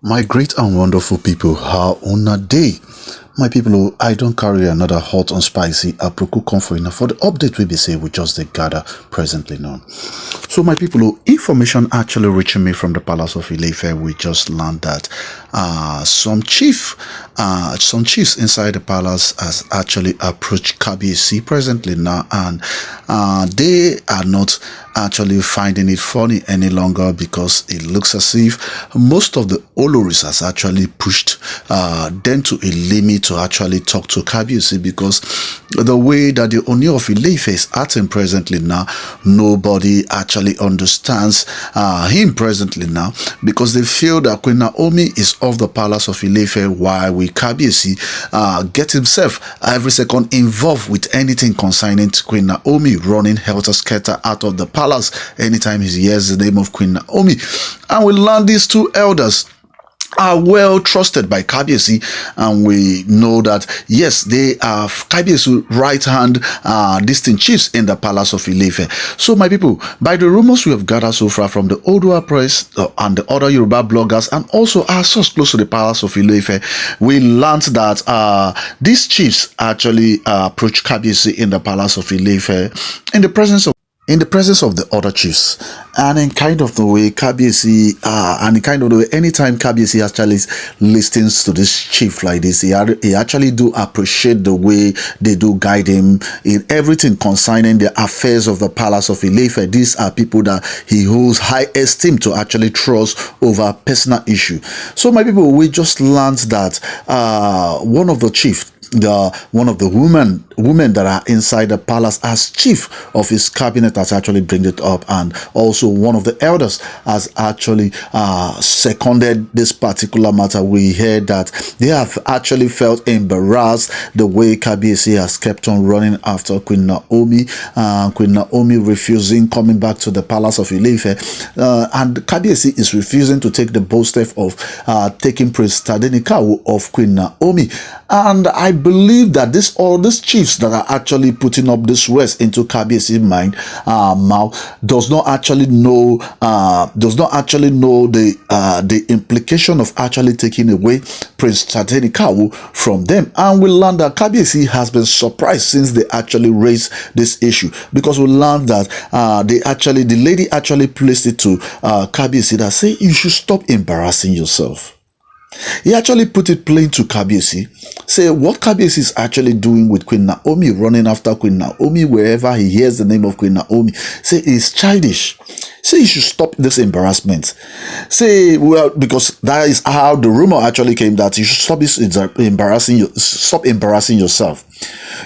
My great and wonderful people, how on a day? My people, I don't carry another hot and spicy aproko comfort enough for the update we be say we just the gather presently known. So my people, information actually reaching me from the Palace of Ife. We just learned that some chiefs inside the palace has actually approached KBC presently now, and they are not actually finding it funny any longer because it looks as if most of the Oloris has actually pushed them to a limit to actually talk to KBC, because the way that the Ooni of Ife is acting presently now, nobody actually understands him presently now, because they feel that Queen Naomi is of the Palace of Ife, while we KBC get himself every second involved with anything concerning Queen Naomi, running helter-skelter out of the palace anytime he hears the name of Queen Naomi. And we learn these two elders are well trusted by KBC, and we know that yes, they are KBC right hand distinct chiefs in the Palace of Ife. So my people, by the rumors we have gathered so far from the Oduwa press and the other Yoruba bloggers, and also our source close to the Palace of Ife, we learned that these chiefs actually approached KBC in the Palace of Ife in the presence of the other chiefs, and in kind of the way KBC and in kind of the way anytime KBC actually listens to this chief like this, he actually do appreciate the way they do guide him in everything concerning the affairs of the Palace of Ife. These are people that he holds high esteem to actually trust over personal issue. So my people, we just learned that one of the chief, one of the women that are inside the palace as chief of his cabinet has actually bring it up, and also one of the elders has actually seconded this particular matter. We heard that they have actually felt embarrassed the way KBC has kept on running after Queen Naomi, Queen Naomi refusing coming back to the Palace of Ife, and KBC is refusing to take the bold step of taking Prince Tadenikawo of Queen Naomi. And I believe that all these chiefs that are actually putting up this words into KBC's mind mouth does not actually know the implication of actually taking away Prince Tadenikawo from them. And we learned that KBC has been surprised since they actually raised this issue, because we learned that the lady actually placed it to KBC that say you should stop embarrassing yourself. He actually put it plain to KBC, say what KBC is actually doing with Queen Naomi, running after Queen Naomi wherever he hears the name of Queen Naomi. Say it's childish. Say you should stop this embarrassment. Say, well, because that is how the rumor actually came, that you should stop embarrassing yourself.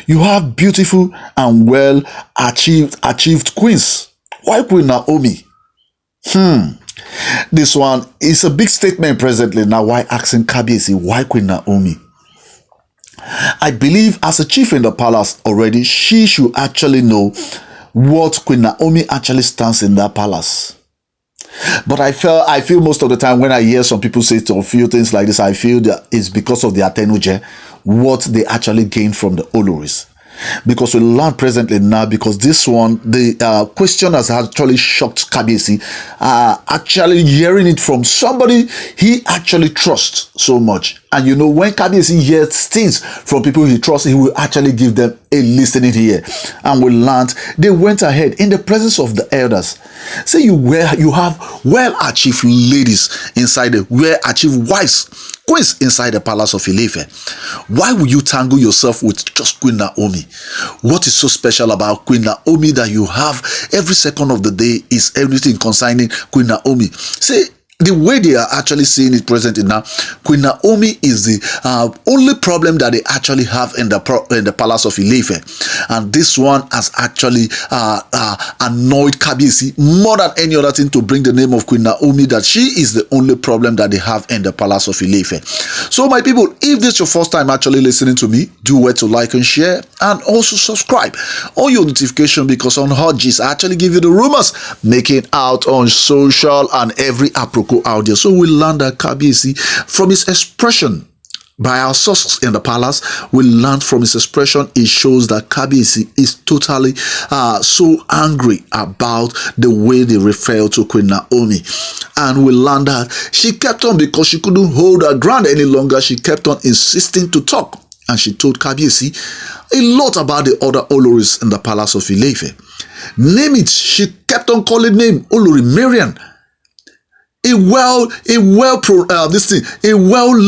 You have beautiful and well achieved queens. Why Queen Naomi? This one is a big statement presently now. Why asking KBC why Queen Naomi? I believe as a chief in the palace already, she should actually know what Queen Naomi actually stands in that palace. But I feel most of the time when I hear some people say a few things like this, I feel that it's because of the atenuje, what they actually gain from the Oloris. Because we learn presently now, because this one, the question has actually shocked KBC, actually hearing it from somebody he actually trusts so much. And you know, when KBC hears things from people he trusts, he will actually give them a listening ear. And we learned they went ahead in the presence of the elders. Say you have well-achieved ladies inside, the well-achieved wives, queens inside the Palace of Ife. Why would you tangle yourself with just Queen Naomi? What is so special about Queen Naomi that you have every second of the day is everything concerning Queen Naomi? Say, the way they are actually seeing it presently now, Queen Naomi is the only problem that they actually have in the Palace of Ife, and this one has actually annoyed KBC more than any other thing to bring the name of Queen Naomi, that she is the only problem that they have in the Palace of Ife. So my people, if this is your first time actually listening to me, do well to like and share, and also subscribe on your notification, because on Hodges I actually give you the rumors making out on social and every appropriate audio. So we learn that KBC from his expression By our sources in the palace, we learned from his expression, it shows that Kabiyesi is totally so angry about the way they refer to Queen Naomi. And we learned that she kept on, because she couldn't hold her ground any longer, she kept on insisting to talk. And she told Kabiyesi a lot about the other Oloris in the palace of Ile-Ife. Name it, she kept on calling name Olori Mariam. A well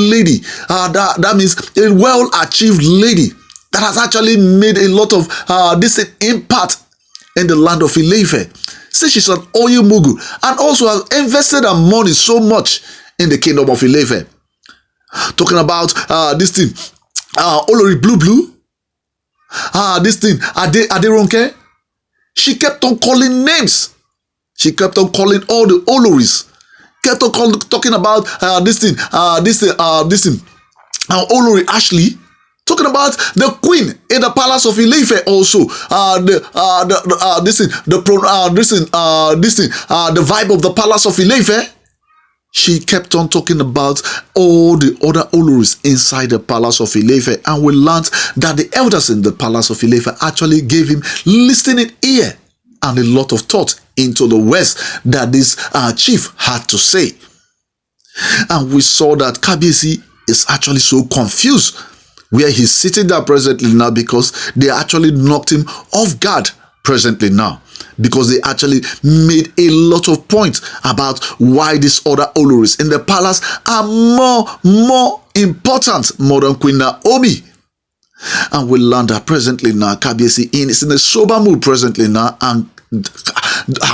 lady, that means a well achieved lady that has actually made a lot of this impact in the land of Ile-Ife. See, she's an oil mogul and also has invested her money so much in the kingdom of Ile-Ife. Talking about this thing, Olori Blue, this thing, Ronke. She kept on calling names. She kept on calling all the Oloris. Kept on talking about this thing, Olori Ashley, talking about the queen in the palace of Ile-Ife also, the vibe of the palace of Ile-Ife. She kept on talking about all the other Oloris inside the palace of Ile-Ife, and we learned that the elders in the palace of Ile-Ife actually gave him listening ear and a lot of thought into the words that this chief had to say. And we saw that Kabiyesi is actually so confused where he's sitting there presently now, because they actually knocked him off guard presently now, because they actually made a lot of points about why these other Oloris in the palace are more important more than Queen Naomi. And we learned that presently now Kabiyesi is in a sober mood presently now, and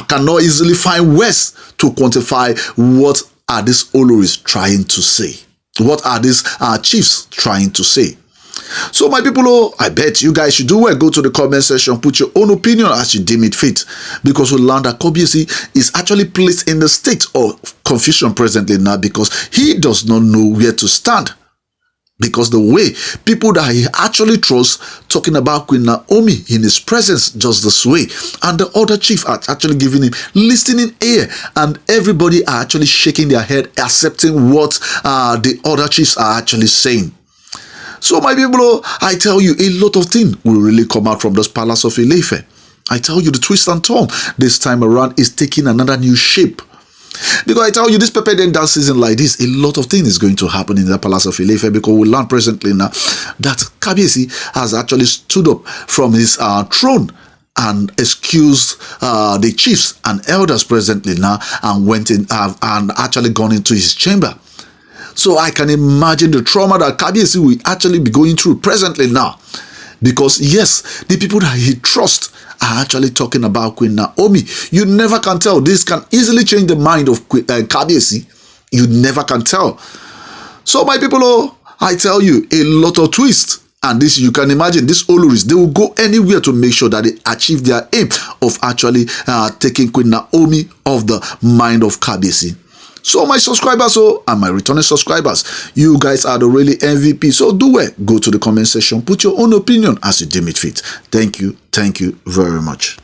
cannot easily find words to quantify what are these Oloris trying to say. What are these chiefs trying to say? So my people, I bet you guys should do well. Go to the comment section, put your own opinion as you deem it fit, because we learned that Kabiyesi is actually placed in the state of confusion presently now, because he does not know where to stand. Because the way people that he actually trusts talking about Queen Naomi in his presence just this way, and the other chief are actually giving him listening ear, and everybody are actually shaking their head accepting what the other chiefs are actually saying. So my people, I tell you, a lot of things will really come out from this palace of Ile-Ife. I tell you, the twist and turn this time around is taking another new shape. Because I tell you, this pepper dance season like this, a lot of things is going to happen in the palace of Ile-Ife, because we learn presently now that Kabiyesi has actually stood up from his throne and excused the chiefs and elders presently now, and went in and actually gone into his chamber. So I can imagine the trauma that Kabiyesi will actually be going through presently now. Because yes, the people that he trusts are actually talking about Queen Naomi. You never can tell. This can easily change the mind of Kabiyesi. You never can tell. So my people, I tell you, a lot of twists. And this, you can imagine, these Oloris, they will go anywhere to make sure that they achieve their aim of actually taking Queen Naomi off the mind of Kabiyesi. So my subscribers and my returning subscribers, you guys are the really MVP. So do it. Go to the comment section, put your own opinion as you deem it fit. Thank you very much.